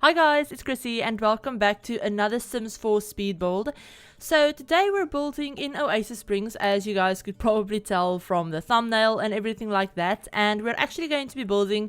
Hi guys, it's Chrissie and welcome back to another Sims 4 speed build. So today we're building in Oasis Springs, as you guys could probably tell from the thumbnail and everything like that, and we're actually going to be building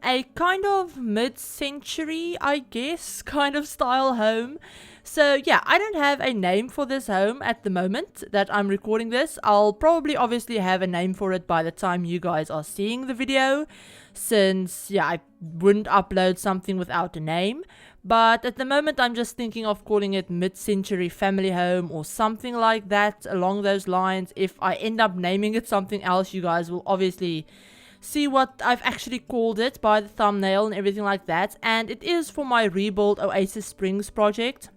a kind of mid-century, I guess, kind of style home. So yeah, I don't have a name for this home at the moment that I'm recording this. I'll probably obviously have a name for it by the time you guys are seeing the video, since yeah, I wouldn't upload something without a name. But at the moment I'm just thinking of calling it mid-century family home or something like that along those lines. If I end up naming it something else, you guys will obviously see what I've actually called it by the thumbnail and everything like that. And it is for my Rebuild Oasis Springs project.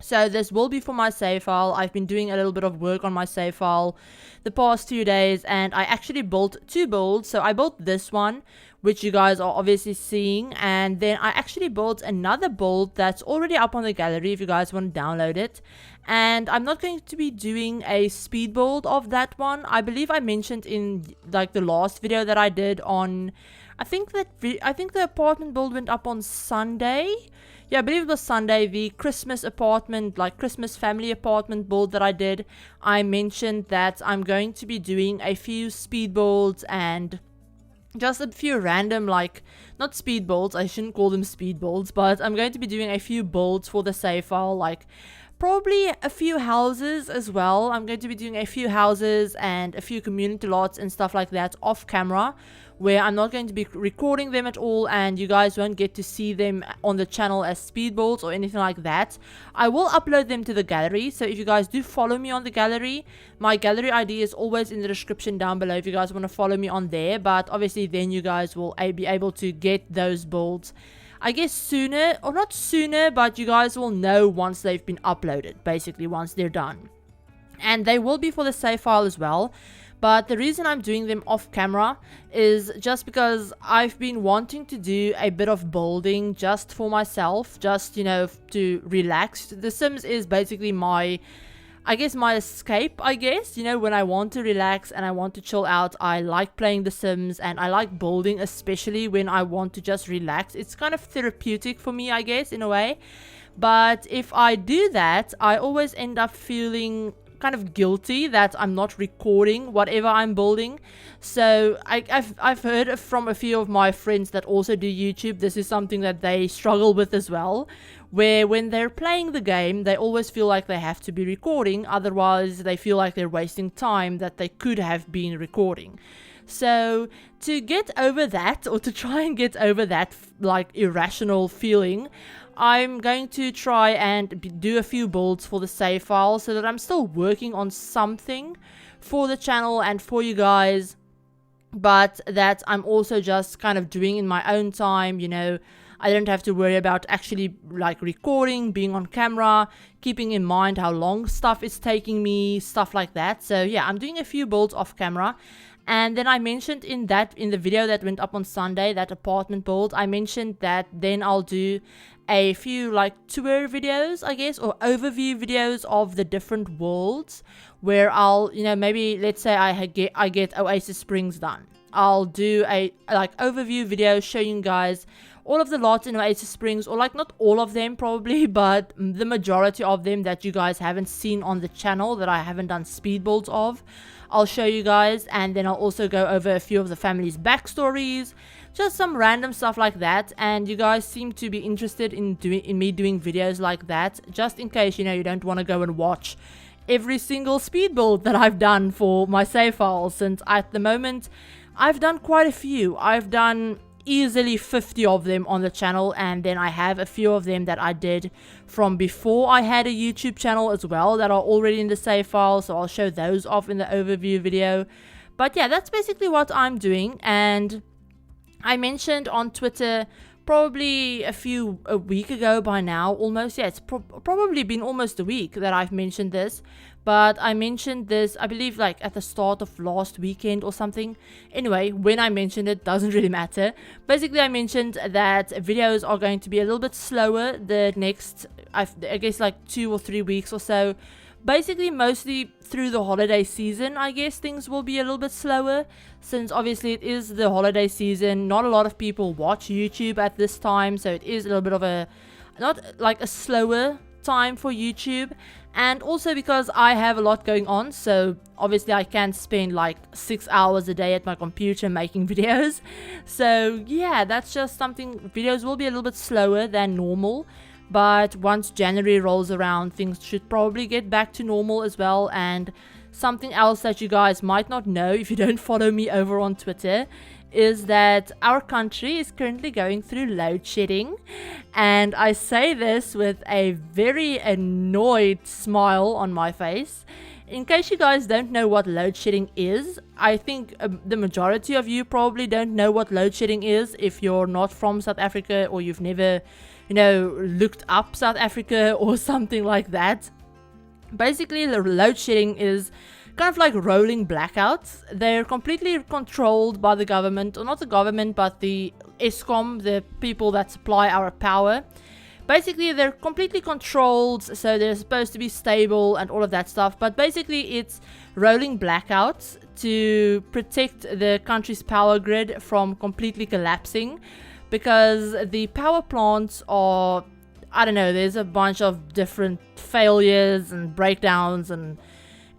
So this will be for my save file. I've been doing a little bit of work on my save file the past 2 days, and I actually built 2 builds. So I built this one, which you guys are obviously seeing, and then I actually built another build that's already up on the gallery if you guys want to download it. And I'm not going to be doing a speed build of that one. I believe I mentioned in like the last video that I did on, I think the apartment build went up on Sunday. Yeah, I believe it was Sunday, the Christmas apartment, like Christmas family apartment build that I did. I mentioned that I'm going to be doing a few speed builds and just a few random, like, not speed builds, I shouldn't call them speed builds, but I'm going to be doing a few builds for the save file, like probably a few houses as well. I'm going to be doing a few houses and a few community lots and stuff like that off camera, where I'm not going to be recording them at all, and you guys won't get to see them on the channel as speed builds or anything like that. I will upload them to the gallery, so if you guys do follow me on the gallery, my gallery ID is always in the description down below if you guys want to follow me on there. But obviously then you guys will be able to get those builds, I guess, sooner, or not sooner, but you guys will know once they've been uploaded, basically once they're done. And they will be for the save file as well. But the reason I'm doing them off camera is just because I've been wanting to do a bit of building just for myself, just, you know, to relax. The Sims is basically my, I guess, my escape, I guess. You know, when I want to relax and I want to chill out, I like playing The Sims, and I like building, especially when I want to just relax. It's kind of therapeutic for me, I guess, in a way. But if I do that, I always end up feeling kind of guilty that I'm not recording whatever I'm building. So I've heard from a few of my friends that also do YouTube, this is something that they struggle with as well, where when they're playing the game they always feel like they have to be recording, otherwise they feel like they're wasting time that they could have been recording. So to get over that, or to try and get over that like irrational feeling, I'm going to try and do a few builds for the save file, so that I'm still working on something for the channel and for you guys, but that I'm also just kind of doing in my own time. You know, I don't have to worry about actually like recording, being on camera, keeping in mind how long stuff is taking me, stuff like that. So yeah, I'm doing a few builds off camera. And then I mentioned in the video that went up on Sunday, that apartment build, I mentioned that then I'll do a few like tour videos, I guess, or overview videos of the different worlds, where I'll, you know, maybe let's say I get Oasis Springs done. I'll do a like overview video showing you guys all of the lots in Oasis Springs, or like not all of them probably, but the majority of them that you guys haven't seen on the channel, that I haven't done speed builds of. I'll show you guys, and then I'll also go over a few of the family's backstories, just some random stuff like that. And you guys seem to be interested in me doing videos like that, just in case, you know, you don't want to go and watch every single speed build that I've done for my save file, since at the moment I've done quite a few. I've done easily 50 of them on the channel, and then I have a few of them that I did from before I had a YouTube channel as well that are already in the save file, so I'll show those off in the overview video. But yeah, that's basically what I'm doing. And I mentioned on Twitter probably a week ago by now, almost, yeah, it's probably been almost a week that I've mentioned this. But I mentioned this, I believe, like at the start of last weekend or something. Anyway, when I mentioned it doesn't really matter. Basically, I mentioned that videos are going to be a little bit slower the next, I guess, like 2 or 3 weeks or so. basically mostly through the holiday season, I guess things will be a little bit slower, since obviously it is the holiday season. Not a lot of people watch YouTube at this time, so it is a little bit of a, not like a slower time for YouTube. And also because I have a lot going on, so obviously I can't spend like 6 hours a day at my computer making videos. So yeah, that's just something. Videos will be a little bit slower than normal, but once January rolls around, things should probably get back to normal as well. And something else that you guys might not know if you don't follow me over on Twitter is that our country is currently going through load shedding. And I say this with a very annoyed smile on my face. In case you guys don't know what load shedding is, I think the majority of you probably don't know what load shedding is if you're not from South Africa, or you've never, you know, looked up South Africa or something like that. Basically, the load shedding is kind of like rolling blackouts. They're completely controlled by the government, or not the government, but the Eskom, the people that supply our power. Basically, they're completely controlled, so they're supposed to be stable and all of that stuff. But basically, it's rolling blackouts to protect the country's power grid from completely collapsing, because the power plants are, I don't know, there's a bunch of different failures and breakdowns, and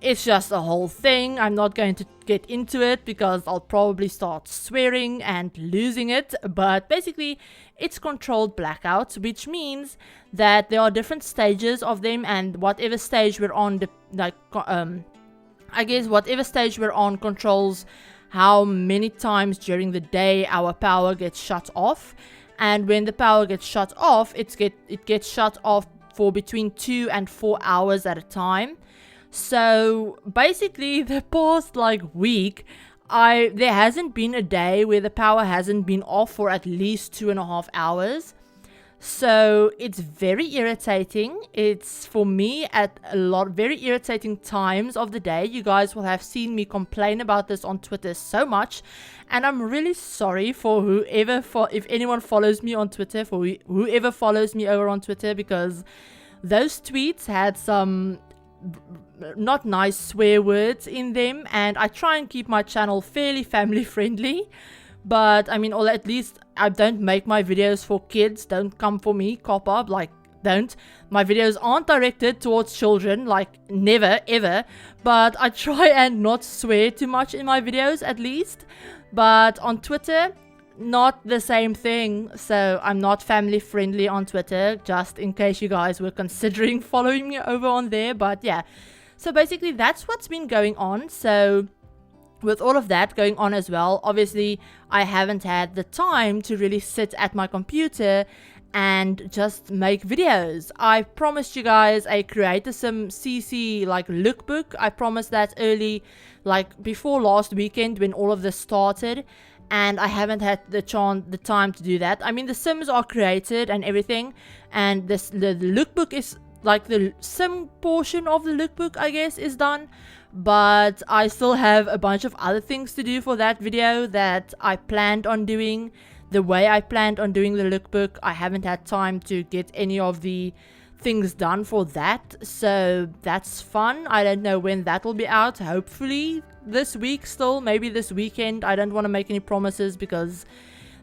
it's just a whole thing. I'm not going to get into it because I'll probably start swearing and losing it. But basically, it's controlled blackouts, which means that there are different stages of them, and whatever stage we're on, I guess whatever stage we're on controls how many times during the day our power gets shut off. And when the power gets shut off, it gets shut off for between 2 and 4 hours at a time. So basically, the past week, there hasn't been a day where the power hasn't been off for at least 2.5 hours. So it's very irritating. It's, for me, at very irritating times of the day. You guys will have seen me complain about this on Twitter so much, and I'm really sorry for if anyone follows me on Twitter, for whoever follows me over on Twitter, because those tweets had some not nice swear words in them, and I try and keep my channel fairly family friendly. But I mean, or at least I don't make my videos for kids. Don't come for me, cop up, don't. My videos aren't directed towards children, never ever. But I try and not swear too much in my videos, at least. But on Twitter, not the same thing. So I'm not family friendly on Twitter, just in case you guys were considering following me over on there. But yeah, so basically that's what's been going on. So with all of that going on as well, obviously I haven't had the time to really sit at my computer and just make videos. I promised you guys a Creator Sim CC lookbook. I promised that early, before last weekend when all of this started, and I haven't had the time to do that. I mean, the Sims are created and everything, and the lookbook is the Sim portion of the lookbook, I guess, is done. But I still have a bunch of other things to do for that video that I planned on doing. The way I planned on doing the lookbook, I haven't had time to get any of the things done for that. So that's fun. I don't know when that will be out. Hopefully this week still, maybe this weekend. I don't want to make any promises because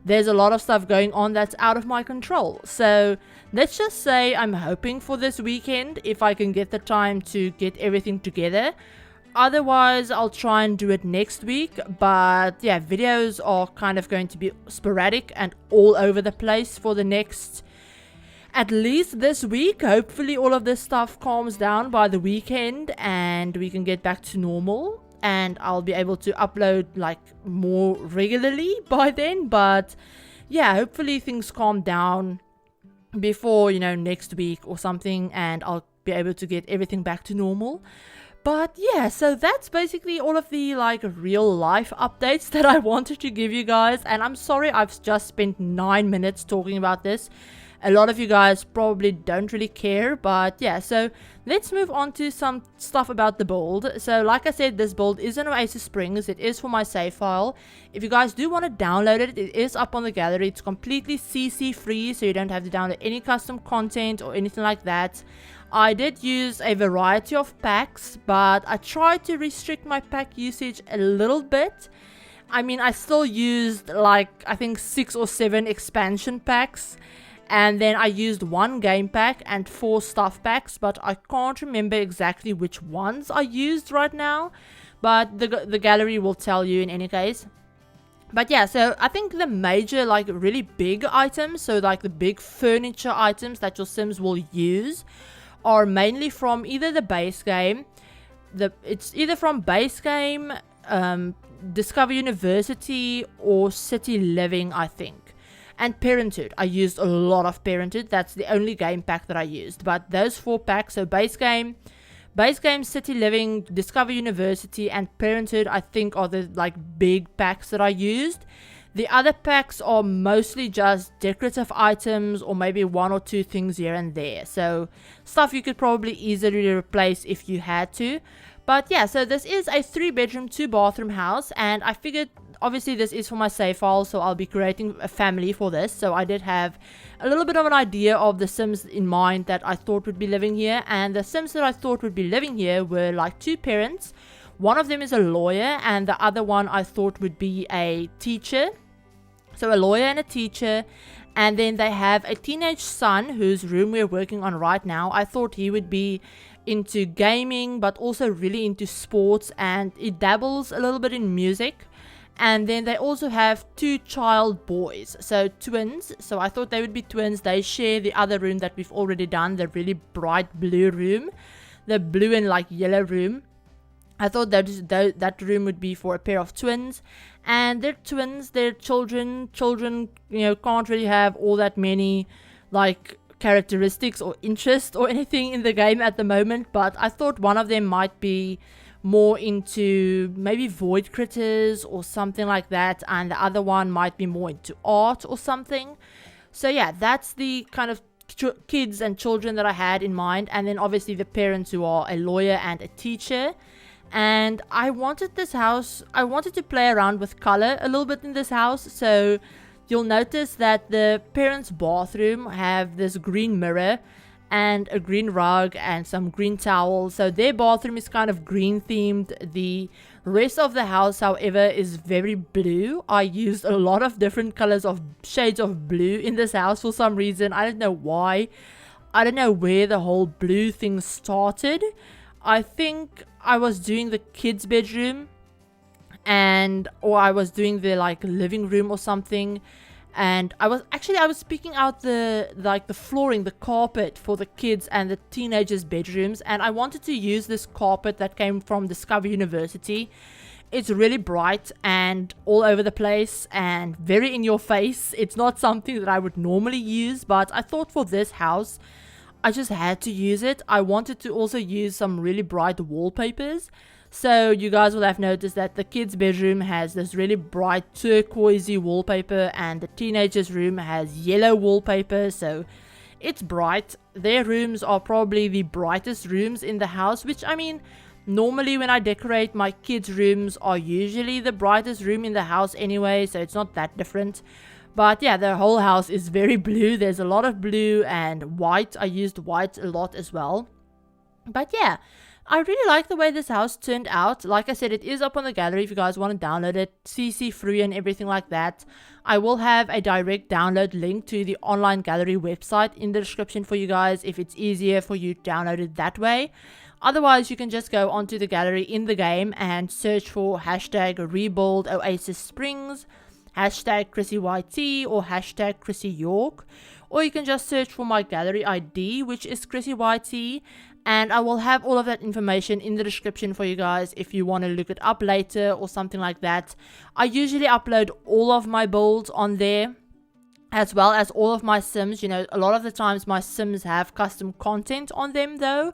there's a lot of stuff going on that's out of my control. So let's just say I'm hoping for this weekend, if I can get the time to get everything together. Otherwise, I'll try and do it next week. But yeah, videos are kind of going to be sporadic and all over the place for the next, at least this week. Hopefully all of this stuff calms down by the weekend and we can get back to normal, and I'll be able to upload more regularly by then. But yeah, hopefully things calm down before, next week or something, and I'll be able to get everything back to normal. But yeah, so that's basically all of the real life updates that I wanted to give you guys. And I'm sorry I've just spent 9 minutes talking about this. A lot of you guys probably don't really care, but yeah, so let's move on to some stuff about the build. So like I said, this build is in Oasis Springs. It is for my save file. If you guys do want to download it, it is up on the gallery. It's completely CC free, so you don't have to download any custom content or anything like that. I did use a variety of packs, but I tried to restrict my pack usage a little bit. I mean, I still used like, I think 6 or 7 expansion packs. And then I used 1 game pack and 4 stuff packs, but I can't remember exactly which ones I used right now. But the gallery will tell you in any case. But yeah, so I think the major, like, really big items, so like the big furniture items that your Sims will use, are mainly from either the base game, it's either from base game, Discover University, or City Living, I think. And Parenthood. I used a lot of Parenthood. That's the only game pack that I used. But those 4 packs, so base game, City Living, Discover University, and Parenthood, I think are the like big packs that I used. The other packs are mostly just decorative items or maybe 1 or 2 things here and there. So stuff you could probably easily replace if you had to. But yeah, so this is a 3-bedroom, 2-bathroom house, and I figured obviously this is for my save file, so I'll be creating a family for this. So I did have a little bit of an idea of the Sims in mind that I thought would be living here, and the Sims that I thought would be living here were like 2 parents. One of them is a lawyer, and the other one I thought would be a teacher. So a lawyer and a teacher, and then they have a teenage son whose room we're working on right now. I thought he would be into gaming, but also really into sports, and he dabbles a little bit in music. And then they also have 2 child boys, so twins. So I thought they would be twins. They share the other room that we've already done, the really bright blue room, the blue and like yellow room. I thought that room would be for a pair of twins, and they're twins, they're children, you know, can't really have all that many like characteristics or interest or anything in the game at the moment, but I thought one of them might be more into maybe void critters or something like that, and the other one might be more into art or something. So yeah, that's the kind of kids and children that I had in mind, and then obviously the parents who are a lawyer and a teacher. And I wanted to play around with color a little bit in this house. So you'll notice that the parents' bathroom have this green mirror and a green rug and some green towels. So their bathroom is kind of green themed. The rest of the house, however, is very blue. I used a lot of different colors of shades of blue in this house for some reason. I don't know why. I don't know where the whole blue thing started. I think I was doing the kids' bedroom, or I was doing the like living room or something, and I was picking out the flooring, the carpet for the kids and the teenagers' bedrooms, and I wanted to use this carpet that came from Discover University. It's really bright and all over the place and very in your face. It's not something that I would normally use, but I thought for this house I just had to use it. I wanted to also use some really bright wallpapers. So you guys will have noticed that the kids' bedroom has this really bright turquoisey wallpaper, and the teenagers' room has yellow wallpaper. So it's bright. Their rooms are probably the brightest rooms in the house, which, I mean, normally when I decorate, my kids' rooms are usually the brightest room in the house anyway, so it's not that different. But yeah, the whole house is very blue. There's a lot of blue and white. I used white a lot as well. But yeah, I really like the way this house turned out. Like I said, it is up on the gallery if you guys want to download it. CC free and everything like that. I will have a direct download link to the online gallery website in the description for you guys if it's easier for you to download it that way. Otherwise, you can just go onto the gallery in the game and search for hashtag Rebuild Oasis Springs, hashtag ChrissieYT, or hashtag ChrissieYork, or you can just search for my gallery ID, which is ChrissieYT, and I will have all of that information in the description for you guys if you want to look it up later or something like that. I usually upload all of my builds on there, as well as all of my Sims. You know, a lot of the times my Sims have custom content on them though,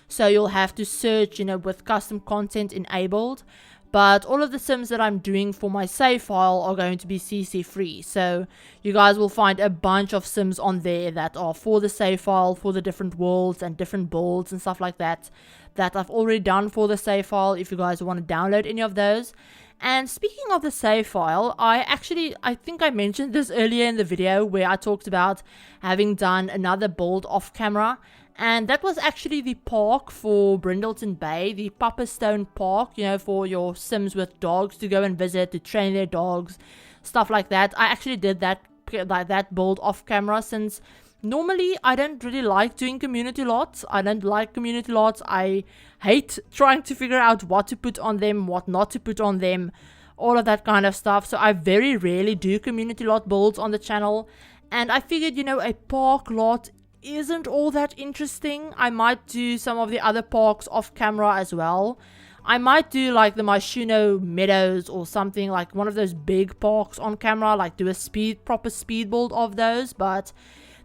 so you'll have to search, you know, with custom content enabled. But all of the Sims that I'm doing for my save file are going to be CC free. So you guys will find a bunch of Sims on there that are for the save file, for the different worlds and different builds and stuff like that, that I've already done for the save file if you guys want to download any of those. And speaking of the save file, I think I mentioned this earlier in the video where I talked about having done another build off camera. And that was actually the park for Brindleton Bay, the Pupperstone Park, you know, for your Sims with dogs to go and visit, to train their dogs, stuff like that. I actually did that build off camera, since normally I don't really like doing community lots. I don't like community lots. I hate trying to figure out what to put on them, what not to put on them, all of that kind of stuff. So I very rarely do community lot builds on the channel. And I figured, you know, a park lot isn't all that interesting. I might do some of the other parks off camera as well. I might do like the Myshuno Meadows or something, like one of those big parks on camera, like do a proper speed build of those. But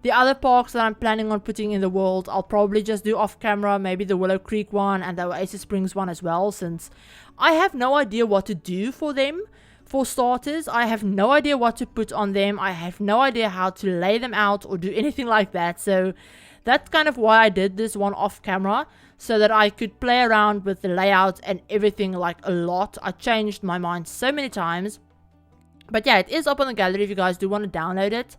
the other parks that I'm planning on putting in the world, I'll probably just do off camera, maybe the Willow Creek one and the Oasis Springs one as well, since I have no idea what to do for them. For starters, I have no idea what to put on them. I have no idea how to lay them out or do anything like that. So that's kind of why I did this one off camera, so that I could play around with the layout and everything like a lot. I changed my mind so many times. But yeah, it is up on the gallery if you guys do want to download it.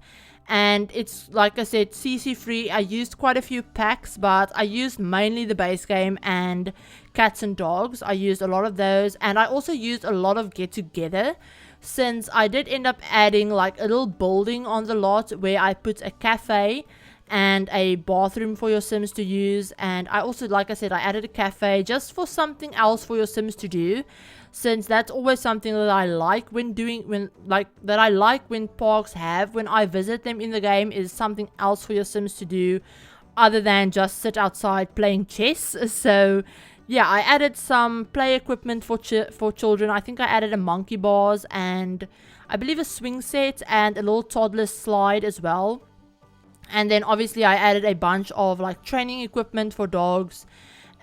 And it's, like I said, CC free. I used quite a few packs, but I used mainly the base game and cats and dogs. I used a lot of those, and I also used a lot of get together, since I did end up adding like a little building on the lot where I put a cafe and a bathroom for your Sims to use. And I also, like I said, I added a cafe just for something else for your Sims to do, since that's always something that I like when parks have when I visit them in the game, is something else for your Sims to do other than just sit outside playing chess. So yeah, I added some play equipment for children. I think I added a monkey bars and I believe a swing set and a little toddler slide as well. And then obviously I added a bunch of like training equipment for dogs,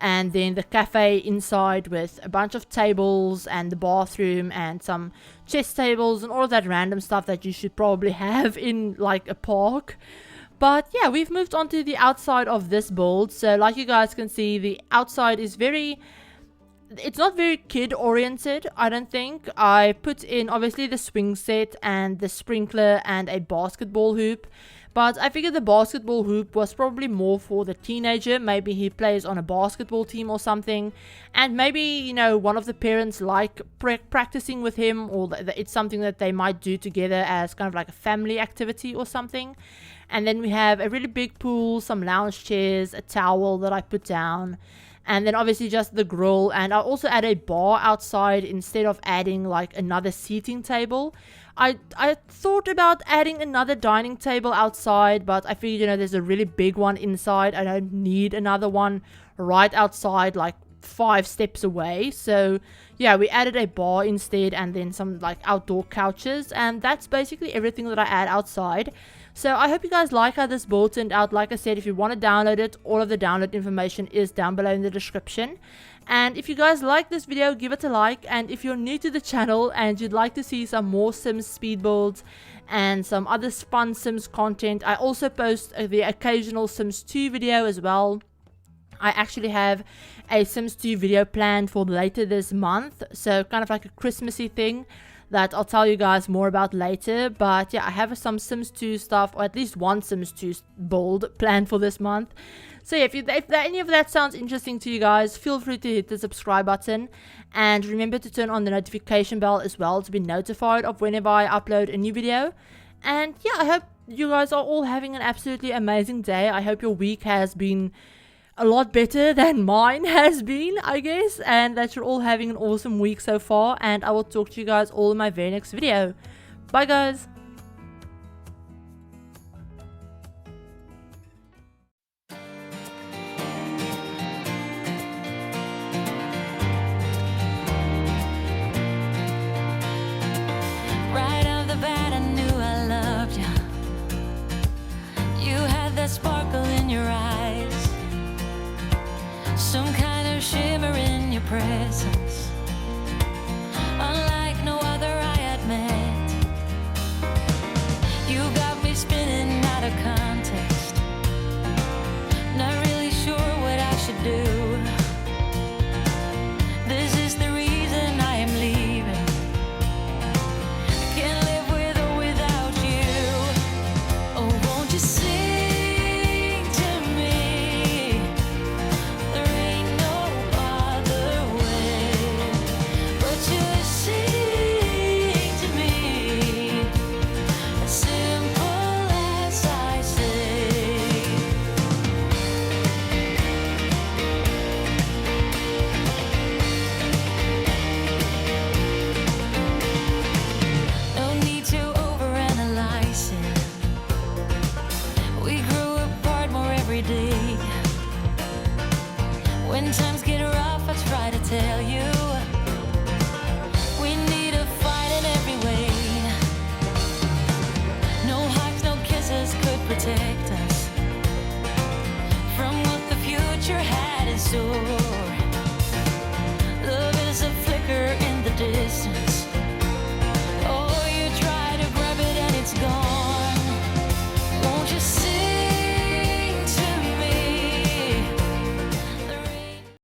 and then the cafe inside with a bunch of tables and the bathroom and some chess tables and all of that random stuff that you should probably have in like a park. But yeah, we've moved on to the outside of this build. So like you guys can see, the outside is it's not very kid oriented, I don't think. I put in obviously the swing set and the sprinkler and a basketball hoop. But I figured the basketball hoop was probably more for the teenager. Maybe he plays on a basketball team or something. And maybe, you know, one of the parents like practicing with him, or it's something that they might do together as kind of like a family activity or something. And then we have a really big pool, some lounge chairs, a towel that I put down. And then obviously just the grill. And I also add a bar outside instead of adding like another seating table. I thought about adding another dining table outside, but I figured, you know, there's a really big one inside. I don't need another one right outside, like 5 steps away. So yeah, we added a bar instead, and then some like outdoor couches, and that's basically everything that I add outside. So I hope you guys like how this build turned out. Like I said, if you want to download it, all of the download information is down below in the description. And if you guys like this video, give it a like. And if you're new to the channel and you'd like to see some more Sims speed builds and some other fun Sims content, I also post the occasional Sims 2 video as well. I actually have a Sims 2 video planned for later this month, so kind of like a Christmassy thing that I'll tell you guys more about later. But yeah, I have some Sims 2 stuff, or at least one Sims 2 build planned for this month. So yeah, if any of that sounds interesting to you guys, feel free to hit the subscribe button, and remember to turn on the notification bell as well to be notified of whenever I upload a new video. And yeah, I hope you guys are all having an absolutely amazing day. I hope your week has been a lot better than mine has been, I guess, and that you're all having an awesome week so far. And I will talk to you guys all in my very next video. Bye guys. Right off the bat, I knew I loved you. You had that sparkle in your eyes, some kind of shimmer in your presence, unlike no other I had met. You got me spinning out of context, not really sure what I should do. This is the reason I am leaving. Can't live with or without you. Oh, won't you sing to me? When times get rough, I try to tell you we need to fight in every way. No hugs, no kisses could protect us from what the future had in store.